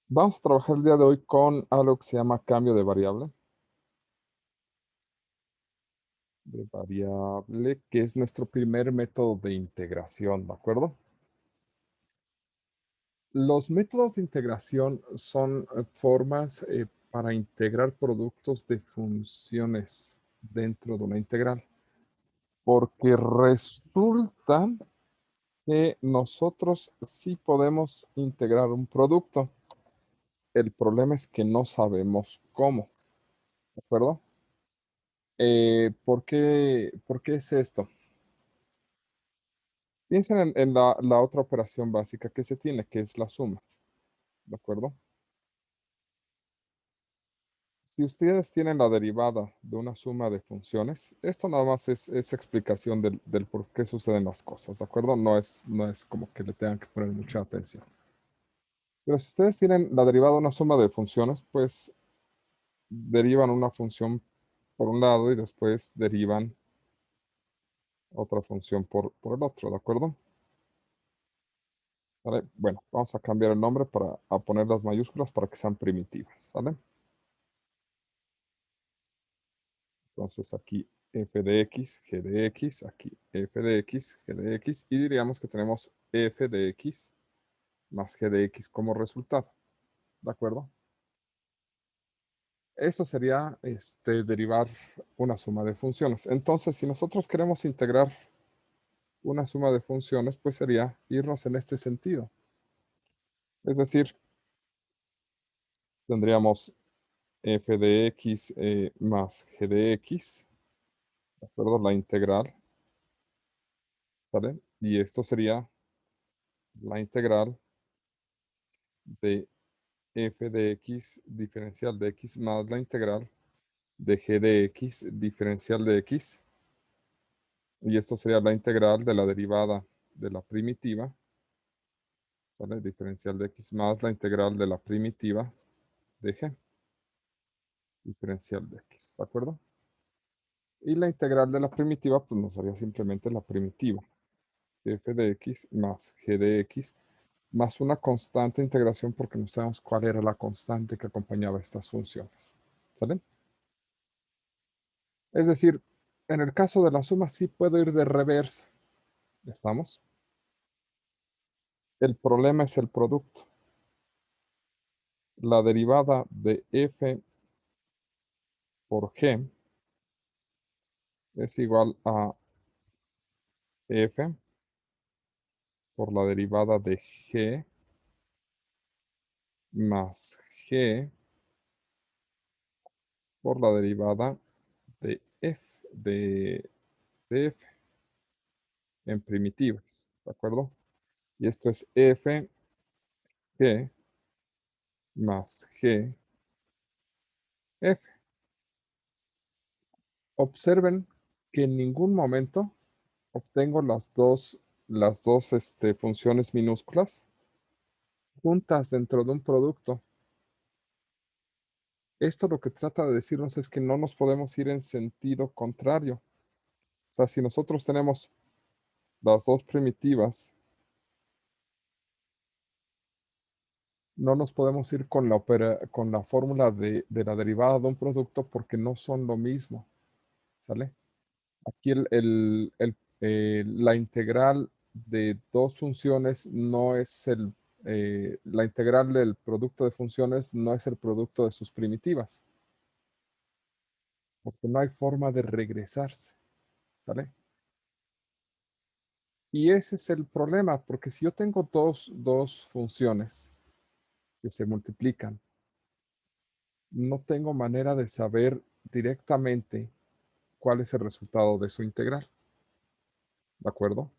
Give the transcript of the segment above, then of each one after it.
Vamos a trabajar el día de hoy con algo que se llama cambio de variable, que es nuestro primer método de integración, ¿de acuerdo? Los métodos de integración son formas para integrar productos de funciones dentro de una integral, porque resulta que nosotros sí podemos integrar un producto. El problema es que no sabemos cómo, ¿de acuerdo? ¿Por qué es esto? Piensen en la otra operación básica que se tiene, que es la suma, ¿de acuerdo? Si ustedes tienen la derivada de una suma de funciones, esto nada más es explicación del por qué suceden las cosas, ¿de acuerdo? No es como que le tengan que poner mucha atención. Pero si ustedes tienen la derivada de una suma de funciones, pues derivan una función por un lado y después derivan otra función por el otro, ¿de acuerdo? ¿Vale? Bueno, vamos a cambiar el nombre a poner las mayúsculas para que sean primitivas, ¿vale? Entonces aquí f de x, g de x, aquí f de x, g de x, y diríamos que tenemos f de x más g de x como resultado, ¿de acuerdo? Eso sería derivar una suma de funciones. Entonces, si nosotros queremos integrar una suma de funciones, pues sería irnos en este sentido. Es decir, tendríamos f de x más g de x, ¿de acuerdo? La integral, ¿sale? Y esto sería la integral de f de x diferencial de x más la integral de g de x diferencial de x. Y esto sería la integral de la derivada de la primitiva, ¿sale? Diferencial de x más la integral de la primitiva de g diferencial de x, ¿de acuerdo? Y la integral de la primitiva, pues nos daría simplemente la primitiva, f de x más g de x, más una constante integración porque no sabemos cuál era la constante que acompañaba estas funciones, ¿sale? Es decir, en el caso de la suma sí puedo ir de reversa. ¿Estamos? El problema es el producto. La derivada de f por g es igual a f por la derivada de g más g por la derivada de f, de f en primitivas, ¿de acuerdo? Y esto es f g más g f. Observen que en ningún momento obtengo las dos funciones minúsculas juntas dentro de un producto. Esto lo que trata de decirnos es que no nos podemos ir en sentido contrario. O sea, si nosotros tenemos las dos primitivas, no nos podemos ir con la fórmula de la derivada de un producto porque no son lo mismo, ¿sale? Aquí la integral de dos funciones no es la integral del producto de funciones no es el producto de sus primitivas, porque no hay forma de regresarse, ¿vale? Y ese es el problema, porque si yo tengo dos funciones que se multiplican, no tengo manera de saber directamente cuál es el resultado de su integral, ¿de acuerdo?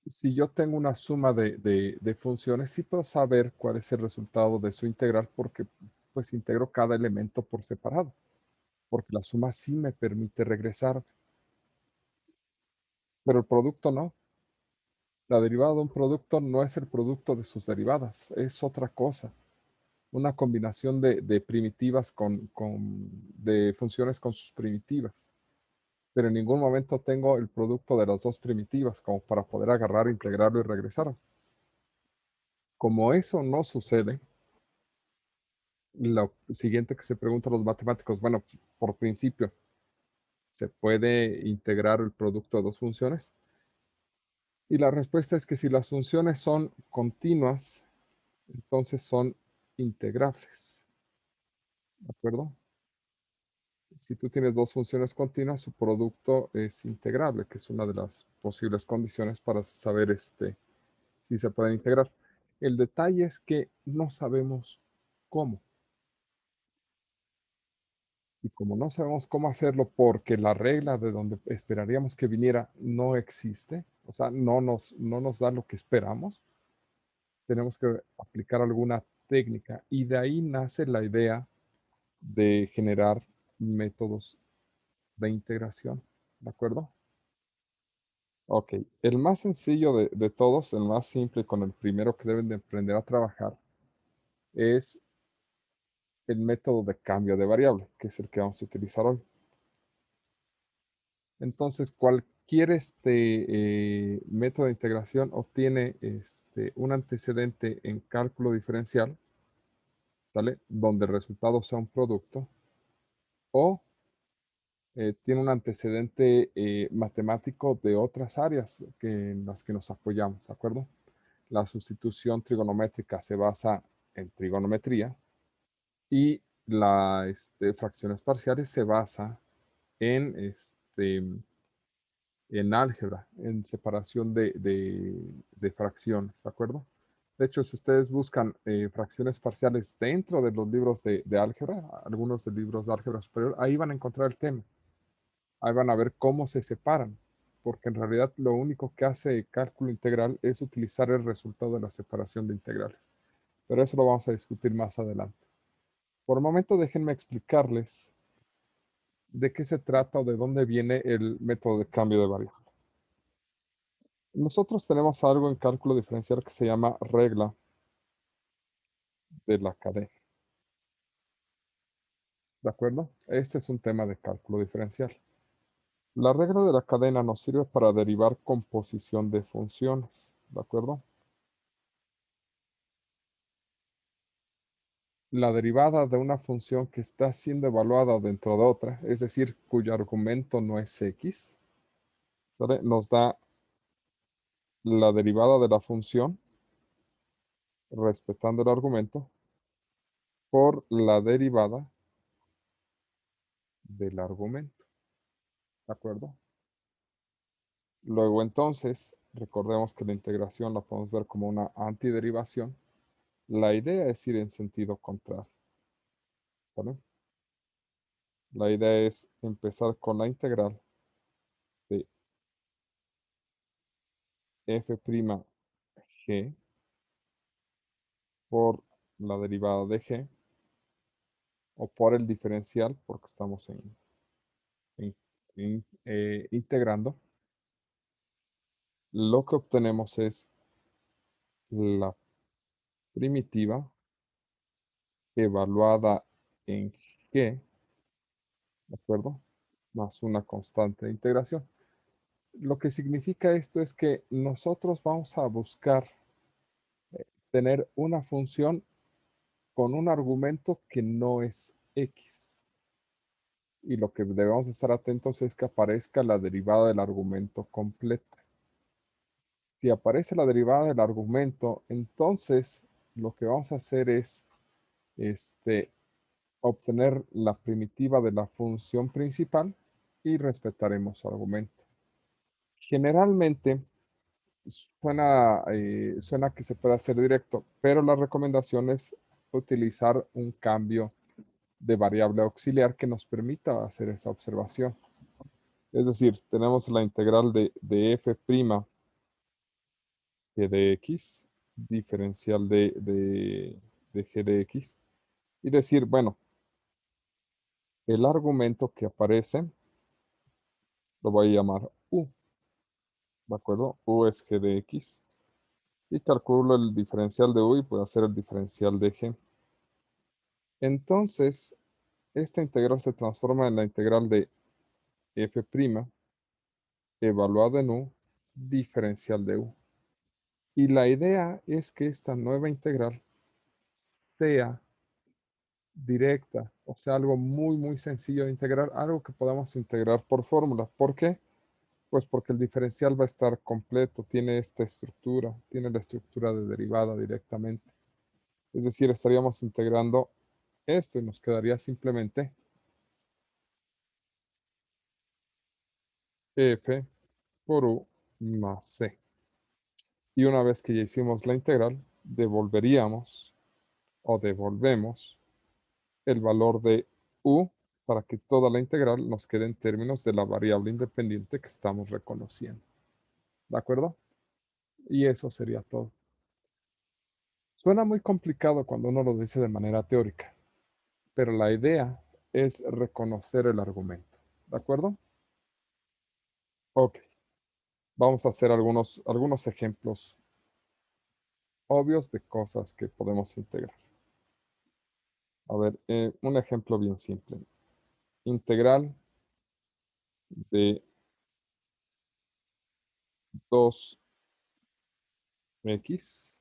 Si yo tengo una suma de funciones, sí puedo saber cuál es el resultado de su integral porque pues integro cada elemento por separado, porque la suma sí me permite regresar, pero el producto no. La derivada de un producto no es el producto de sus derivadas, es otra cosa. Una combinación de primitivas de funciones con sus primitivas. Pero en ningún momento tengo el producto de las dos primitivas como para poder agarrar, integrarlo y regresar. Como eso no sucede, lo siguiente que se preguntan los matemáticos, bueno, por principio, ¿se puede integrar el producto de 2 funciones? Y la respuesta es que si las funciones son continuas, entonces son integrables, ¿de acuerdo? Si tú tienes 2 funciones continuas, su producto es integrable, que es una de las posibles condiciones para saber, si se pueden integrar. El detalle es que no sabemos cómo. Y como no sabemos cómo hacerlo porque la regla de donde esperaríamos que viniera no existe, o sea, no nos da lo que esperamos, tenemos que aplicar alguna técnica y de ahí nace la idea de generar métodos de integración, ¿de acuerdo? Ok, el más sencillo de todos, el más simple, con el primero que deben de aprender a trabajar, es el método de cambio de variable, que es el que vamos a utilizar hoy. Entonces, cualquier método de integración obtiene un antecedente en cálculo diferencial, ¿sale? Donde el resultado sea un producto, o tiene un antecedente matemático de otras áreas en las que nos apoyamos, ¿de acuerdo? La sustitución trigonométrica se basa en trigonometría y fracciones parciales se basa en, en álgebra, en separación de fracciones, ¿de acuerdo? De hecho, si ustedes buscan fracciones parciales dentro de los libros de álgebra, algunos de libros de álgebra superior, ahí van a encontrar el tema. Ahí van a ver cómo se separan, porque en realidad lo único que hace cálculo integral es utilizar el resultado de la separación de integrales. Pero eso lo vamos a discutir más adelante. Por el momento, déjenme explicarles de qué se trata o de dónde viene el método de cambio de variable. Nosotros tenemos algo en cálculo diferencial que se llama regla de la cadena. ¿De acuerdo? Este es un tema de cálculo diferencial. La regla de la cadena nos sirve para derivar composición de funciones. ¿De acuerdo? La derivada de una función que está siendo evaluada dentro de otra, es decir, cuyo argumento no es x, ¿vale? Nos da la derivada de la función, respetando el argumento, por la derivada del argumento. ¿De acuerdo? Luego entonces, recordemos que la integración la podemos ver como una antiderivación. La idea es ir en sentido contrario. ¿Vale? La idea es empezar con la integral de f' g por la derivada de g o por el diferencial, porque estamos integrando. Lo que obtenemos es la primitiva evaluada en g, ¿de acuerdo? Más una constante de integración. Lo que significa esto es que nosotros vamos a buscar tener una función con un argumento que no es x. Y lo que debemos estar atentos es que aparezca la derivada del argumento completa. Si aparece la derivada del argumento, entonces lo que vamos a hacer es obtener la primitiva de la función principal y respetaremos su argumento. Generalmente suena que se puede hacer directo, pero la recomendación es utilizar un cambio de variable auxiliar que nos permita hacer esa observación. Es decir, tenemos la integral de f' g de x, diferencial de g de x, y decir, bueno, el argumento que aparece lo voy a llamar u, ¿de acuerdo? U es g de x. Y calculo el diferencial de u y puedo hacer el diferencial de g. Entonces, esta integral se transforma en la integral de f' evaluada en u, diferencial de u. Y la idea es que esta nueva integral sea directa, o sea, algo muy, muy sencillo de integrar, algo que podamos integrar por fórmula. ¿Por qué? Pues porque el diferencial va a estar completo, tiene esta estructura, tiene la estructura de derivada directamente. Es decir, estaríamos integrando esto y nos quedaría simplemente f por u más c. Y una vez que ya hicimos la integral, devolveríamos o devolvemos el valor de u para que toda la integral nos quede en términos de la variable independiente que estamos reconociendo. ¿De acuerdo? Y eso sería todo. Suena muy complicado cuando uno lo dice de manera teórica, pero la idea es reconocer el argumento. ¿De acuerdo? Ok. Vamos a hacer algunos ejemplos obvios de cosas que podemos integrar. A ver, un ejemplo bien simple. Integral de 2x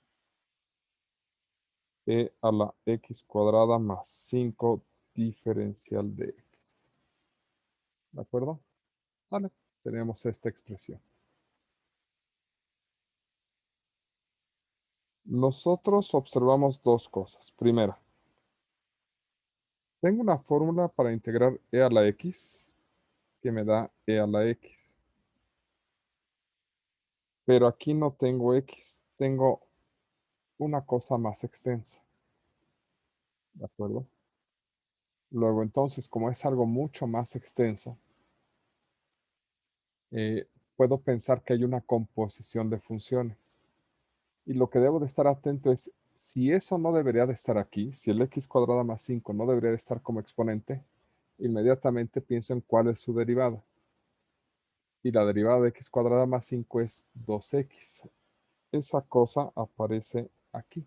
a la x cuadrada más 5 diferencial de x. ¿De acuerdo? Vale, tenemos esta expresión. Nosotros observamos dos cosas. Primera, tengo una fórmula para integrar e a la x que me da e a la x. Pero aquí no tengo x, tengo una cosa más extensa. ¿De acuerdo? Luego, entonces, como es algo mucho más extenso, eh, puedo pensar que hay una composición de funciones. Y lo que debo de estar atento es, si eso no debería de estar aquí, si el x cuadrada más 5 no debería de estar como exponente, inmediatamente pienso en cuál es su derivada. Y la derivada de x cuadrada más 5 es 2x. Esa cosa aparece aquí.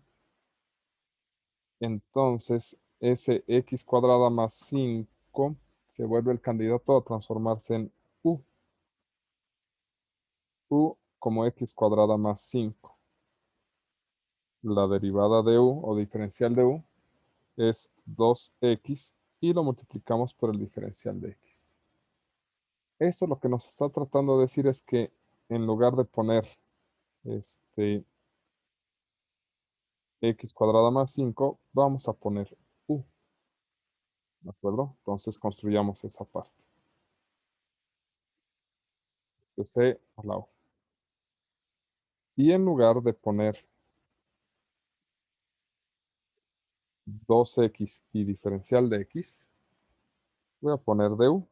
Entonces, ese x cuadrada más 5 se vuelve el candidato a transformarse en u. U como x cuadrada más 5. La derivada de u o diferencial de u es 2x y lo multiplicamos por el diferencial de x. Esto lo que nos está tratando de decir es que en lugar de poner x cuadrada más 5, vamos a poner u. ¿De acuerdo? Entonces construyamos esa parte. Esto es c a la u. Y en lugar de poner 2x y diferencial de x, voy a poner du.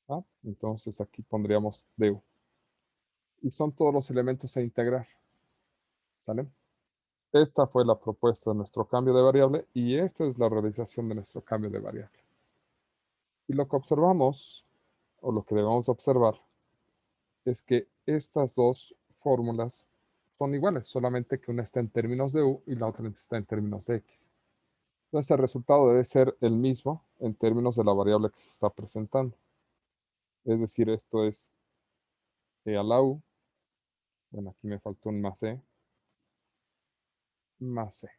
¿Ah? Entonces aquí pondríamos du. Y son todos los elementos a integrar. ¿Sale? Esta fue la propuesta de nuestro cambio de variable y esta es la realización de nuestro cambio de variable. Y lo que observamos, o lo que debemos observar, es que estas dos fórmulas son iguales, solamente que una está en términos de u y la otra está en términos de x. Entonces el resultado debe ser el mismo en términos de la variable que se está presentando. Es decir, esto es e a la u, bueno, aquí me faltó un más e, más c.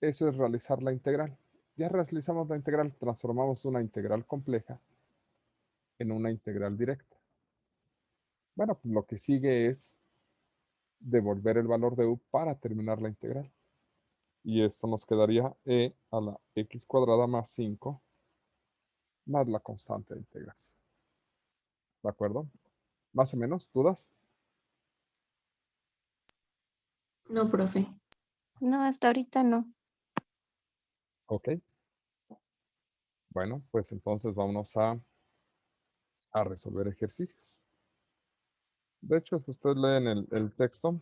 Eso es realizar la integral. Ya realizamos la integral, transformamos una integral compleja en una integral directa. Bueno, pues lo que sigue es devolver el valor de u para terminar la integral. Y esto nos quedaría e a la x cuadrada más 5 más la constante de integración. ¿De acuerdo? ¿Más o menos? ¿Dudas? No, profe. No, hasta ahorita no. Ok. Bueno, pues entonces vámonos a resolver ejercicios. De hecho, si ustedes leen el texto,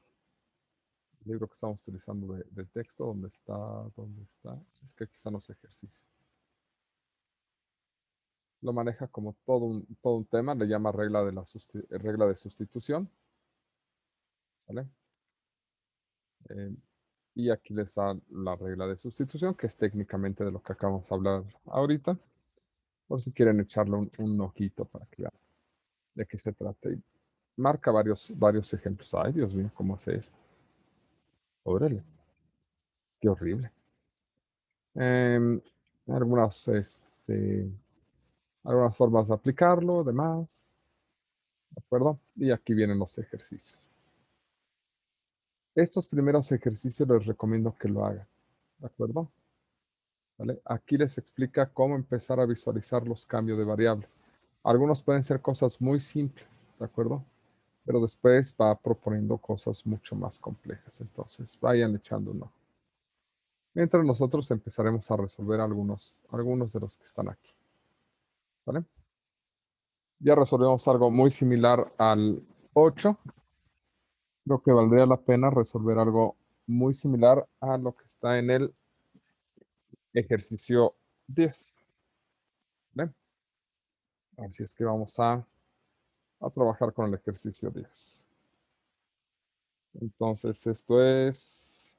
el libro que estamos utilizando del texto, ¿dónde está? ¿Dónde está? Es que aquí están los ejercicios. Lo maneja como todo un tema, le llama regla de sustitución. ¿Vale? Y aquí les da la regla de sustitución, que es técnicamente de lo que acabamos de hablar ahorita, por si quieren echarle un ojito para que vean de qué se trata. Y marca varios ejemplos. Ay, Dios mío, ¿cómo hace eso? Órale, qué horrible. Em, algunas, algunas formas de aplicarlo, demás. ¿De acuerdo? Y aquí vienen los ejercicios. Estos primeros ejercicios les recomiendo que lo hagan. ¿De acuerdo? ¿Vale? Aquí les explica cómo empezar a visualizar los cambios de variable. Algunos pueden ser cosas muy simples, ¿de acuerdo? Pero después va proponiendo cosas mucho más complejas. Entonces, vayan echando un ojo. Mientras nosotros empezaremos a resolver algunos de los que están aquí. ¿Vale? Ya resolvemos algo muy similar al 8. Creo que valdría la pena resolver algo muy similar a lo que está en el ejercicio 10. ¿Vale? Así es que vamos a trabajar con el ejercicio 10. Entonces, esto es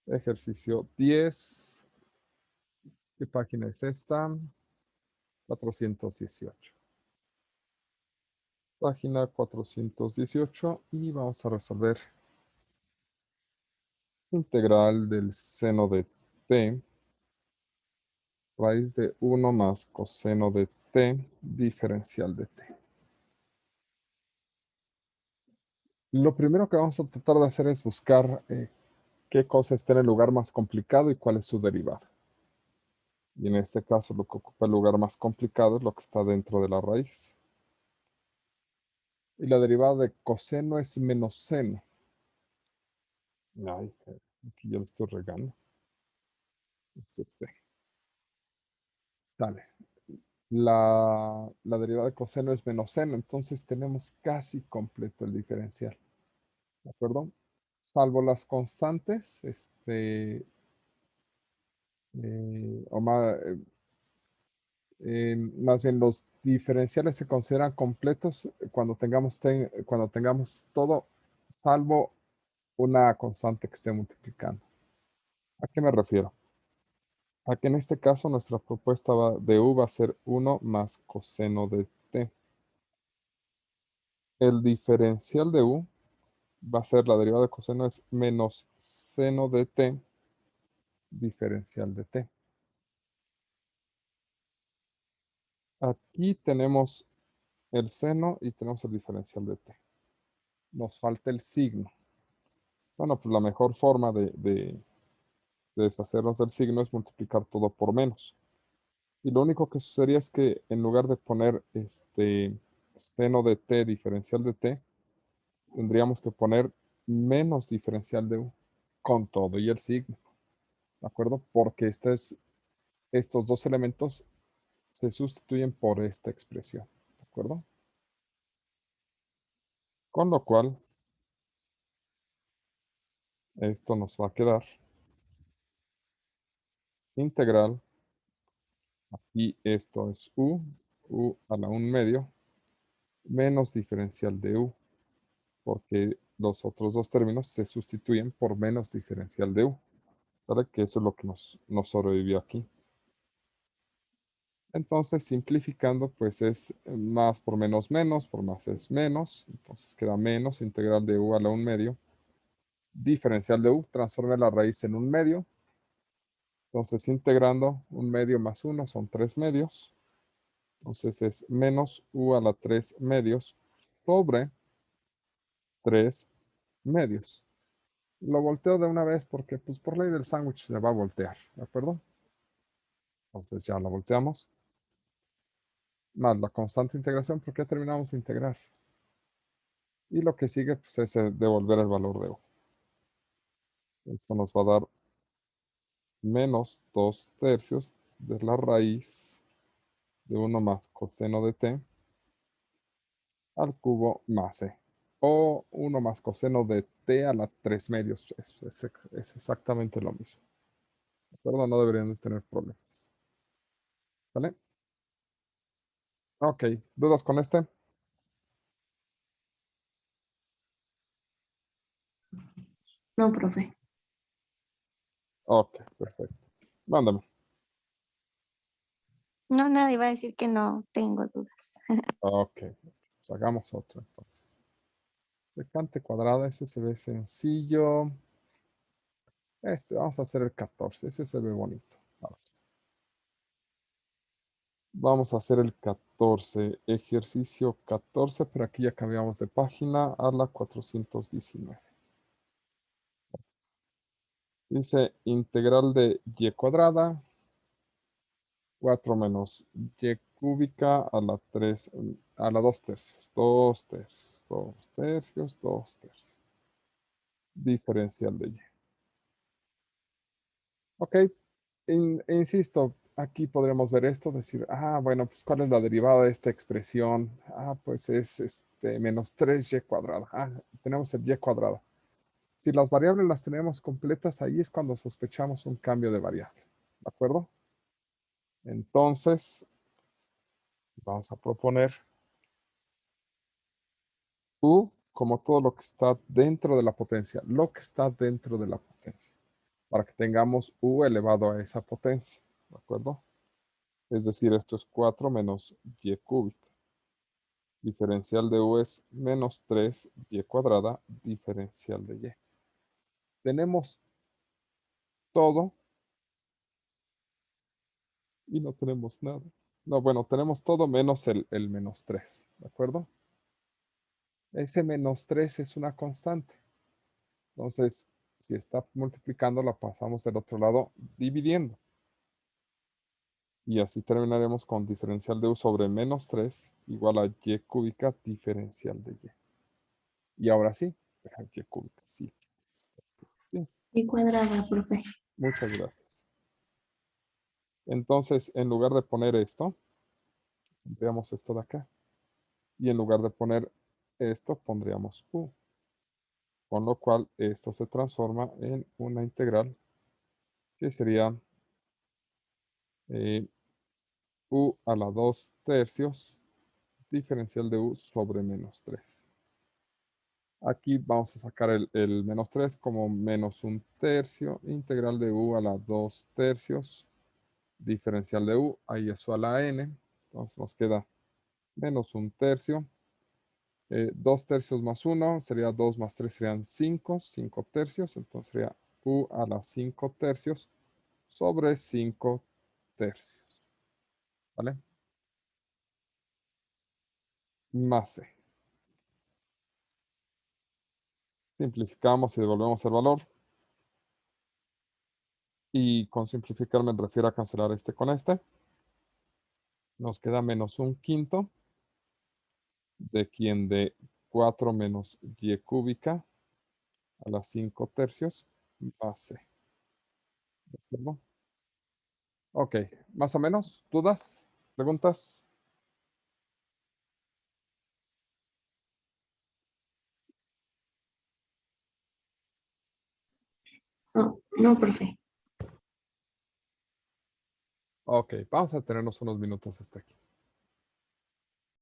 ejercicio 10. ¿Qué página es esta? 418. Página 418 y vamos a resolver integral del seno de t, raíz de 1 más coseno de t, diferencial de t. Lo primero que vamos a tratar de hacer es buscar qué cosa está en el lugar más complicado y cuál es su derivada. Y en este caso lo que ocupa el lugar más complicado es lo que está dentro de la raíz. Y la derivada de coseno es menos seno. Ay, aquí yo lo estoy regando. Esto es t. Dale. La derivada de coseno es menos seno, entonces tenemos casi completo el diferencial. ¿De acuerdo? Salvo las constantes, o más bien los diferenciales se consideran completos cuando tengamos todo, salvo una constante que esté multiplicando. ¿A qué me refiero? A que en este caso nuestra propuesta de u va a ser 1 más coseno de t. El diferencial de u va a ser la derivada de coseno es menos seno de t, diferencial de t. Aquí tenemos el seno y tenemos el diferencial de t. Nos falta el signo. Bueno, pues la mejor forma de deshacernos del signo es multiplicar todo por menos. Y lo único que sucedería es que en lugar de poner seno de t, diferencial de t, tendríamos que poner menos diferencial de u con todo y el signo. ¿De acuerdo? Porque estos dos elementos se sustituyen por esta expresión. ¿De acuerdo? Con lo cual, esto nos va a quedar integral. Aquí esto es u a la 1/2, menos diferencial de u, porque los otros dos términos se sustituyen por menos diferencial de u. ¿Vale? Que eso es lo que nos sobrevivió aquí. Entonces, simplificando, pues es más por menos por más es menos. Entonces queda menos integral de u a la 1/2. Diferencial de u, transforme la raíz en 1/2. Entonces, integrando 1/2 más 1 son 3/2. Entonces es menos u a la 3/2 sobre 3/2. Lo volteo de una vez porque, pues, por ley del sándwich se va a voltear, ¿de acuerdo? Entonces ya lo volteamos. Más la constante integración porque ya terminamos de integrar. Y lo que sigue, pues, es devolver el valor de u. Esto nos va a dar menos 2/3 de la raíz de 1 más coseno de t al cubo más e. O 1 más coseno de t a la 3/2. Es exactamente lo mismo. ¿De acuerdo? No deberían de tener problemas. ¿Vale? Ok. ¿Dudas con este? No, profe. Ok, perfecto. Mándame. No, nada, iba a decir que no tengo dudas. Ok. Pues hagamos otro entonces. Secante cuadrada, ese se ve sencillo. Vamos a hacer el 14, ese se ve bonito. A ver. Vamos a hacer el 14, ejercicio 14, pero aquí ya cambiamos de página a la 419. Dice integral de y cuadrada, 4 menos y cúbica a la 3, a la 2 tercios, 2 tercios, 2 tercios, 2 tercios. Diferencial de y. Ok, insisto, aquí podríamos ver esto, decir, bueno, pues ¿cuál es la derivada de esta expresión? Pues es menos 3y cuadrada. Tenemos el y cuadrada. Si las variables las tenemos completas, ahí es cuando sospechamos un cambio de variable. ¿De acuerdo? Entonces, vamos a proponer u como todo lo que está dentro de la potencia, lo que está dentro de la potencia, para que tengamos u elevado a esa potencia. ¿De acuerdo? Es decir, esto es 4 menos y cúbica. Diferencial de u es menos 3y cuadrada, diferencial de y. Tenemos todo y no tenemos nada. No, bueno, tenemos todo menos el menos 3, ¿de acuerdo? Ese menos 3 es una constante. Entonces, si está multiplicando, la pasamos del otro lado dividiendo. Y así terminaremos con diferencial de u sobre menos 3 igual a y cúbica diferencial de y. Y ahora sí, y cúbica, sí. Sí, Y cuadrada, profe. muchas gracias. Entonces, en lugar de poner esto, pondríamos esto de acá. Y en lugar de poner esto, pondríamos u. Con lo cual, esto se transforma en una integral que sería u a la 2 tercios diferencial de u sobre menos 3. Aquí vamos a sacar el menos 3 como menos 1 tercio, integral de u a la 2 tercios, diferencial de u, ahí es u a la n, entonces nos queda menos 1 tercio, 2 tercios más 1 sería 2 más 3 serían 5, 5 tercios, entonces sería u a la 5 tercios sobre 5 tercios, ¿vale? Más c. Simplificamos y devolvemos el valor. Y con simplificar me refiero a cancelar este con este. Nos queda menos 1/5 de quien de 4 menos y cúbica a la 5 tercios más c. ¿De acuerdo? Ok, más o menos, ¿dudas? ¿Preguntas? No, profe. Ok, vamos a tenernos unos minutos hasta aquí.